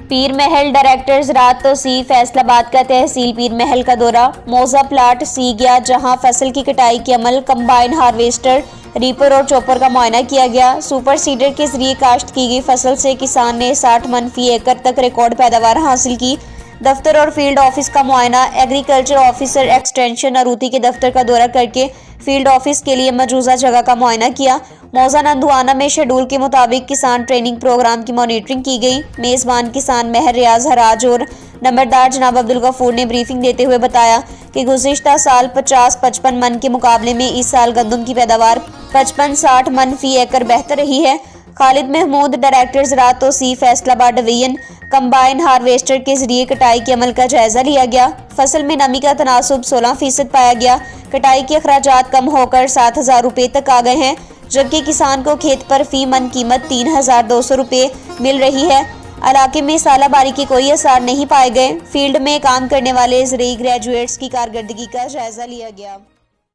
पीर महल directors रात तो सी फैसलाबाद का तहसील पीर महल का दौरा। मौजा प्लाट सी गया जहां फसल की कटाई के अमल, कंबाइन हार्वेस्टर, रीपर और चॉपर का मुआयना किया गया। सुपर सीडर के जरिए काश्त की गई फसल से किसान ने 60 मन फी एकड़ तक रिकॉर्ड पैदावार हासिल की। दफ्तर और फील्ड ऑफिस का मुआयना। एग्रीकल्चर ऑफिसर एक्सटेंशन अरूती के दफ्तर का दौरा करके फील्ड ऑफिस के लिए मौजूदा जगह का मुआयना किया। मौजा नंदुआना में शेड्यूल के मुताबिक किसान ट्रेनिंग प्रोग्राम की मॉनिटरिंग की गई। मेज़बान किसान महर रियाज हराज और नंबरदार जनाब अब्दुल गफूर ने ब्रीफिंग देते हुए बताया कि गुज़िश्ता साल 50-55 मन के मुकाबले में इस साल गंदम की पैदावार 55-60 मन फी एकड़ बेहतर रही है। खालिद महमूद डायरेक्टर ज़राअत तो सी फैसलाबाद डिवीजन। कंबाइन हार्वेस्टर के जरिए कटाई के अमल का जायजा लिया गया। फसल में नमी का तनासुब 16% पाया गया। कटाई के अखराजात कम होकर 7,000 रुपये तक आ गए हैं, जबकि किसान को खेत पर फी मन कीमत 3,200 रुपये मिल रही है। इलाके में सालाबारी के कोई असर नहीं पाए गए। फील्ड में काम करने वाले ज़रूरी ग्रेजुएट्स की कारकर्दगी का जायजा लिया गया।